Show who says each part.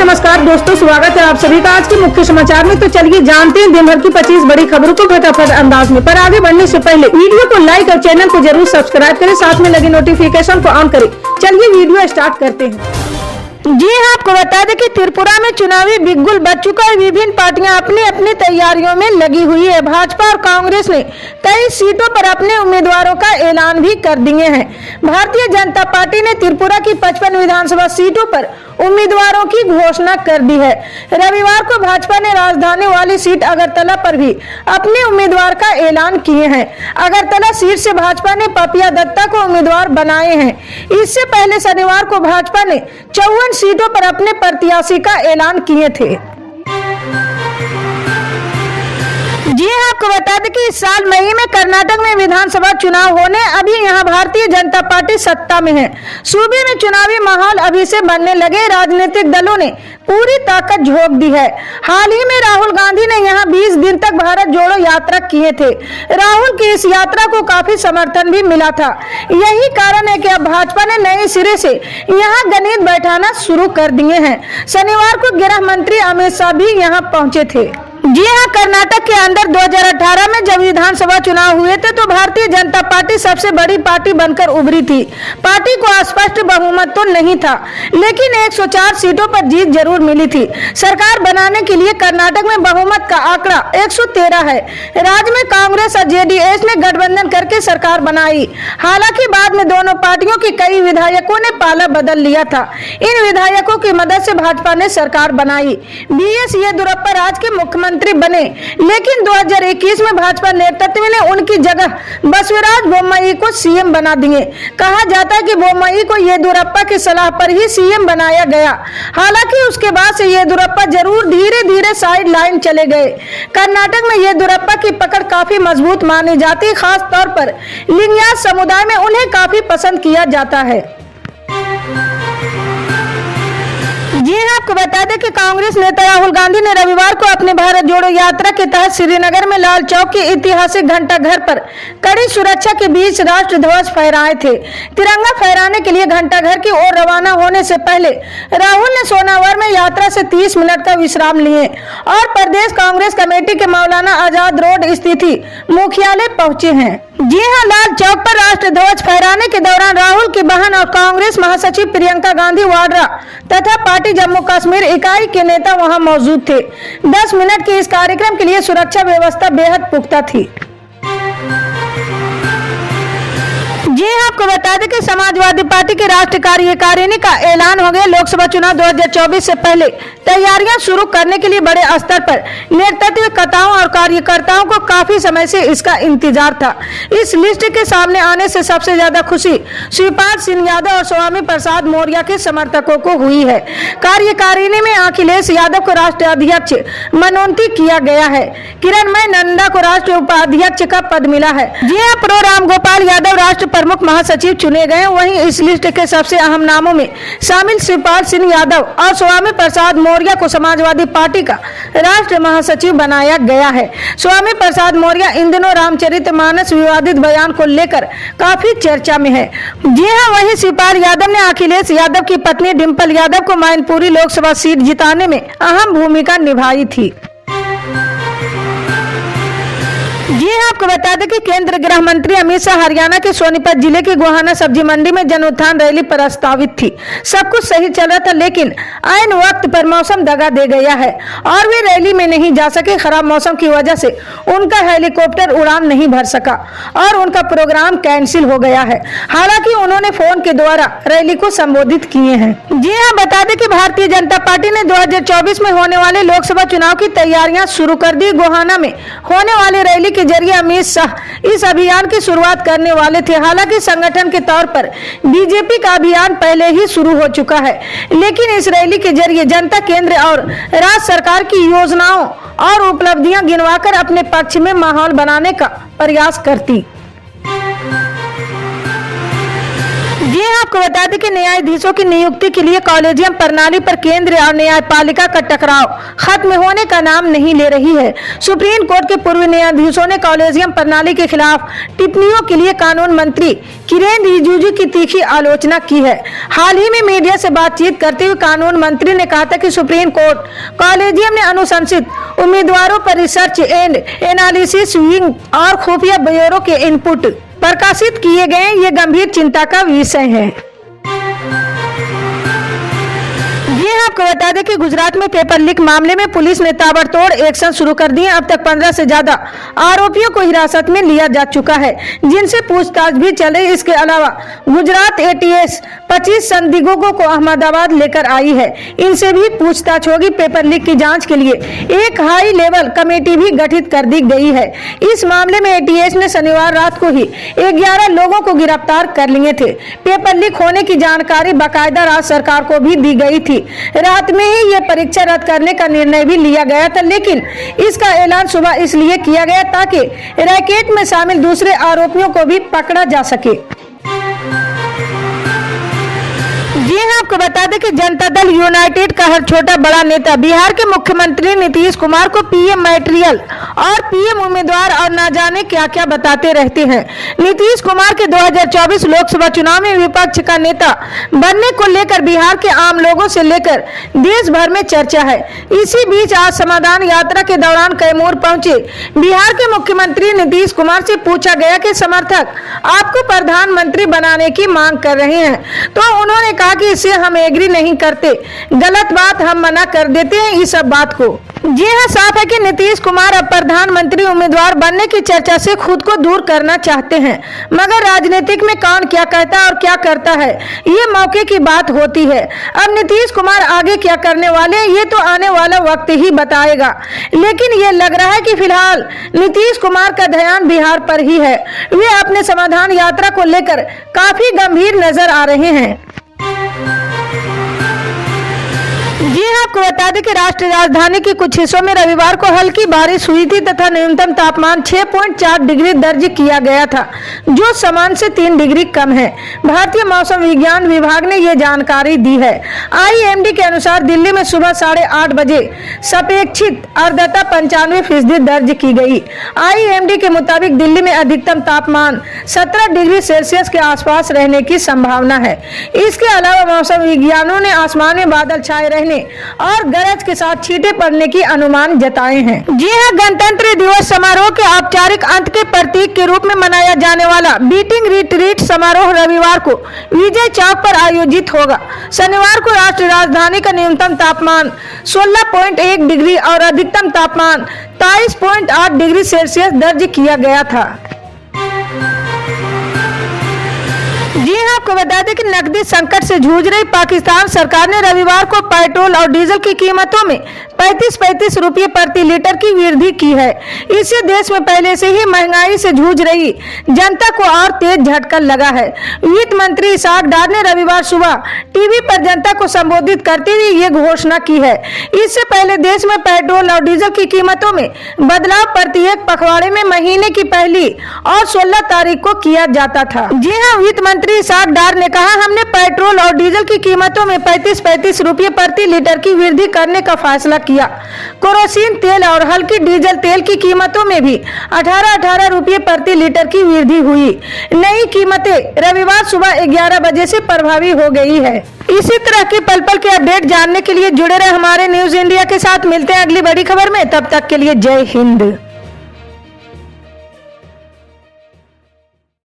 Speaker 1: नमस्कार दोस्तों, स्वागत है आप सभी का आज के मुख्य समाचार में। तो चलिए जानते हैं दिन भर की 25 बड़ी खबरों को फटाफट अंदाज में। पर आगे बढ़ने से पहले वीडियो को लाइक और चैनल को जरूर सब्सक्राइब करें, साथ में लगे नोटिफिकेशन को ऑन करें। चलिए वीडियो स्टार्ट करते हैं। जी हाँ, आपको बता दें कि त्रिपुरा में चुनावी बिगुल बज चुका है। विभिन्न पार्टियां अपनी अपनी तैयारियों में लगी हुई है। भाजपा और कांग्रेस ने कई सीटों पर अपने उम्मीदवारों का ऐलान भी कर दिए हैं। भारतीय जनता पार्टी ने त्रिपुरा की 55 विधानसभा सीटों पर उम्मीदवारों की घोषणा कर दी है। रविवार को भाजपा ने राजधानी वाली सीट अगरतला पर भी अपने उम्मीदवार का ऐलान किए हैं। अगरतला सीट से भाजपा ने पपिया दत्ता को उम्मीदवार बनाए हैं। इससे पहले शनिवार को भाजपा ने 54 सीटों पर अपने प्रत्याशी का ऐलान किए थे। जी हाँ, आपको बता दें कि इस साल मई में कर्नाटक में विधानसभा चुनाव होने अभी यहाँ भारतीय जनता पार्टी सत्ता में है। सूबे में चुनावी माहौल अभी से बनने लगे। राजनीतिक दलों ने पूरी ताकत झोंक दी है। हाल ही में राहुल गांधी ने यहाँ 20 दिन तक भारत जोड़ो यात्रा किए थे। राहुल की इस यात्रा को काफी समर्थन भी मिला था। यही कारण है कि अब भाजपा ने नए सिरे से यहाँ गणित बैठाना शुरू कर दिए हैं। शनिवार को गृह मंत्री अमित शाह भी यहाँ पहुंचे थे। जी हाँ, कर्नाटक के अंदर 2018 में जब विधानसभा चुनाव हुए थे तो भारतीय जनता पार्टी सबसे बड़ी पार्टी बनकर उभरी थी। पार्टी को स्पष्ट बहुमत तो नहीं था, लेकिन 104 सीटों पर जीत जरूर मिली थी। सरकार बनाने के लिए कर्नाटक में बहुमत का आंकड़ा 113 है। राज्य में कांग्रेस और जेडीएस ने गठबंधन करके सरकार बनाई। हालांकि बाद में दोनों पार्टियों के कई विधायकों ने पाला बदल लिया था। इन विधायकों की मदद से भाजपा ने सरकार बनाई। बीएस येदियुरप्पा राज्य के मुख्यमंत्री बने, लेकिन 2021 में भाजपा नेतृत्व ने उनकी जगह बसवराज बोम्मई को सीएम बना दिए। कहा जाता है कि बोम्मई को येदियुरप्पा की सलाह पर ही सीएम बनाया गया। हालांकि उसके बाद से येदियुरप्पा जरूर धीरे धीरे साइड लाइन चले गए। कर्नाटक में येदियुरप्पा की पकड़ काफी मजबूत मानी जाती है। खास तौर पर लिंगायत समुदाय में उन्हें काफी पसंद किया जाता है। जी हाँ, आपको बता दें कि कांग्रेस नेता राहुल गांधी ने रविवार को अपने भारत जोड़ो यात्रा के तहत श्रीनगर में लाल चौक के ऐतिहासिक घंटा घर पर कड़ी सुरक्षा के बीच राष्ट्र ध्वज फहराए थे। तिरंगा फहराने के लिए घंटा घर की ओर रवाना होने से पहले राहुल ने सोनावर में यात्रा से 30 मिनट का विश्राम लिए और प्रदेश कांग्रेस कमेटी के मौलाना आजाद रोड स्थित मुख्यालय पहुंचे हैं। जी हाँ, लाल चौक पर राष्ट्र ध्वज फहराने के दौरान राहुल की बहन और कांग्रेस महासचिव प्रियंका गांधी वाड्रा तथा पार्टी जम्मू कश्मीर इकाई के नेता वहां मौजूद थे। 10 मिनट के इस कार्यक्रम के लिए सुरक्षा व्यवस्था बेहद पुख्ता थी। जी हाँ, आपको बता दें कि समाजवादी पार्टी की राष्ट्रीय कार्यकारिणी का ऐलान हो गया। लोकसभा चुनाव 2024 से पहले तैयारियां शुरू करने के लिए बड़े स्तर पर नेतृत्वकर्ताओं और कार्यकर्ताओं को काफी समय से इसका इंतजार था। इस लिस्ट के सामने आने से सबसे ज्यादा खुशी शिवपाल सिंह यादव और स्वामी प्रसाद मौर्य के समर्थकों को हुई है। कार्यकारिणी में अखिलेश यादव को राष्ट्रीय अध्यक्ष मनोनीत किया गया है। किरणमय नंदा को राष्ट्रीय उपाध्यक्ष का पद मिला है। जी हाँ, प्रो रामगोपाल यादव राष्ट्र प्रमुख महासचिव चुने गए। वहीं इस लिस्ट के सबसे अहम नामों में शामिल शिवपाल सिंह यादव और स्वामी प्रसाद मौर्य को समाजवादी पार्टी का राष्ट्रीय महासचिव बनाया गया है। स्वामी प्रसाद मौर्य इन दिनों रामचरितमानस विवादित बयान को लेकर काफी चर्चा में है। जी हाँ, वहीं शिवपाल यादव ने अखिलेश यादव की पत्नी डिंपल यादव को मैनपुरी लोकसभा सीट जिताने में अहम भूमिका निभाई थी। जी हाँ, आपको बता दें कि केंद्र गृह मंत्री अमित शाह हरियाणा के सोनीपत जिले के गोहाना सब्जी मंडी में जन उत्थान रैली प्रस्तावित थी। सब कुछ सही चल रहा था, लेकिन ऐन वक्त पर मौसम दगा दे गया है और वे रैली में नहीं जा सके। खराब मौसम की वजह से उनका हेलीकॉप्टर उड़ान नहीं भर सका और उनका प्रोग्राम कैंसिल हो गया है। हालांकि उन्होंने फोन के द्वारा रैली को संबोधित किए हैं। जी हाँ, बता दें कि भारतीय जनता पार्टी ने 2024 में होने वाले लोकसभा चुनाव की तैयारियां शुरू कर दी। गोहाना में होने वाली रैली के जरिए अमित शाह इस अभियान की शुरुआत करने वाले थे। हालांकि संगठन के तौर पर बीजेपी का अभियान पहले ही शुरू हो चुका है, लेकिन इस रैली के जरिए जनता केंद्र और राज्य सरकार की योजनाओं और उपलब्धियां गिनवाकर अपने पक्ष में माहौल बनाने का प्रयास करती। जी हाँ, आपको बता दें कि न्यायाधीशों की नियुक्ति के लिए कॉलेजियम प्रणाली पर केंद्र और न्यायपालिका का टकराव खत्म होने का नाम नहीं ले रही है। सुप्रीम कोर्ट के पूर्व न्यायाधीशों ने कॉलेजियम प्रणाली के खिलाफ टिप्पणियों के लिए कानून मंत्री किरेन रिजिजू की तीखी आलोचना की है। हाल ही में मीडिया से बातचीत करते हुए कानून मंत्री ने कहा था कि सुप्रीम कोर्ट कॉलेजियम ने अनुशंसित उम्मीदवारों पर रिसर्च एंड एनालिसिस विंग और खुफिया ब्यूरो के इनपुट प्रकाशित किए गए, ये गंभीर चिंता का विषय है। ये आपको बता दें कि गुजरात में पेपर लीक मामले में पुलिस ने ताबड़तोड़ एक्शन शुरू कर दिए। अब तक 15 से ज्यादा आरोपियों को हिरासत में लिया जा चुका है, जिनसे पूछताछ भी चले। इसके अलावा गुजरात एटीएस 25 संदिग्धों को अहमदाबाद लेकर आई है, इनसे भी पूछताछ होगी। पेपर लीक की जांच के लिए एक हाई लेवल कमेटी भी गठित कर दी गई है। इस मामले में एटीएस ने शनिवार रात को ही 11 लोगों को गिरफ्तार कर लिए थे। पेपर लीक होने की जानकारी बाकायदा राज्य सरकार को भी दी गई थी। रात में ही ये परीक्षा रद्द करने का निर्णय भी लिया गया था, लेकिन इसका ऐलान सुबह इसलिए किया गया ताकि रैकेट में शामिल दूसरे आरोपियों को भी पकड़ा जा सके। जी हाँ, आपको बता दें कि जनता दल यूनाइटेड का हर छोटा बड़ा नेता बिहार के मुख्यमंत्री नीतीश कुमार को पीएम मटेरियल और पीएम उम्मीदवार और न जाने क्या क्या बताते रहते हैं। नीतीश कुमार के 2024 लोकसभा चुनाव में विपक्ष का नेता बनने को लेकर बिहार के आम लोगों से लेकर देश भर में चर्चा है। इसी बीच आज समाधान यात्रा के दौरान कैमूर पहुंचे बिहार के मुख्यमंत्री नीतीश कुमार से पूछा गया कि समर्थक आपको प्रधानमंत्री बनाने की मांग कर रहे हैं, तो उन्होंने कहा कि इससे हम एग्री नहीं करते, गलत बात, हम मना कर देते हैं इस सब बात को। जी हाँ, साफ है कि नीतीश कुमार अब प्रधानमंत्री उम्मीदवार बनने की चर्चा से खुद को दूर करना चाहते हैं, मगर राजनीतिक में कौन क्या कहता है और क्या करता है ये मौके की बात होती है। अब नीतीश कुमार आगे क्या करने वाले हैं ये तो आने वाला वक्त ही बताएगा, लेकिन ये लग रहा है कि फिलहाल नीतीश कुमार का ध्यान बिहार पर ही है। वे अपने समाधान यात्रा को लेकर काफी गंभीर नजर आ रहे हैं। जी हाँ, आपको बता दें कि राष्ट्रीय राजधानी के कुछ हिस्सों में रविवार को हल्की बारिश हुई थी तथा न्यूनतम तापमान 6.4 डिग्री दर्ज किया गया था, जो सामान्य से 3 डिग्री कम है। भारतीय मौसम विज्ञान विभाग ने यह जानकारी दी है। आईएमडी के अनुसार दिल्ली में सुबह 8:30 बजे सापेक्षिक आर्द्रता 95% दर्ज की गई। आईएमडी के मुताबिक दिल्ली में अधिकतम तापमान 17 डिग्री सेल्सियस के आसपास रहने की संभावना है। इसके अलावा मौसम विज्ञानों ने आसमान में बादल छाए रहने और गरज के साथ छींटे पड़ने की अनुमान जताए हैं। जी हाँ, गणतंत्र दिवस समारोह के औपचारिक अंत के प्रतीक के रूप में मनाया जाने वाला बीटिंग रिट्रीट समारोह रविवार को विजय चौक पर आयोजित होगा। शनिवार को राष्ट्रीय राजधानी का न्यूनतम तापमान 16.1 डिग्री और अधिकतम तापमान 23.8 डिग्री सेल्सियस दर्ज किया गया था। जी हाँ, आपको बता दें कि नकदी संकट से जूझ रही पाकिस्तान सरकार ने रविवार को पेट्रोल और डीजल की कीमतों में 35 रुपये प्रति लीटर की वृद्धि की है। इससे देश में पहले से ही महंगाई से जूझ रही जनता को और तेज झटका लगा है। वित्त मंत्री इसाक डार ने रविवार सुबह टीवी पर जनता को संबोधित करते हुए ये घोषणा की है। इससे पहले देश में पेट्रोल और डीजल की कीमतों में बदलाव प्रत्येक पखवाड़े में महीने की पहली और 16 तारीख को किया जाता था। जी हाँ, वित्त मंत्री इसाक डार ने कहा, हमने पेट्रोल और डीजल की कीमतों में 35 रुपये प्रति लीटर की वृद्धि करने का फैसला किया। केरोसिन तेल और हल्की डीजल तेल की कीमतों में भी 18 रुपये प्रति लीटर की वृद्धि हुई। नई कीमतें रविवार सुबह 11 बजे से प्रभावी हो गई है। इसी तरह के पल पल के अपडेट जानने के लिए जुड़े रहे हमारे न्यूज इंडिया के साथ। मिलते हैं अगली बड़ी खबर में, तब तक के लिए जय हिंद।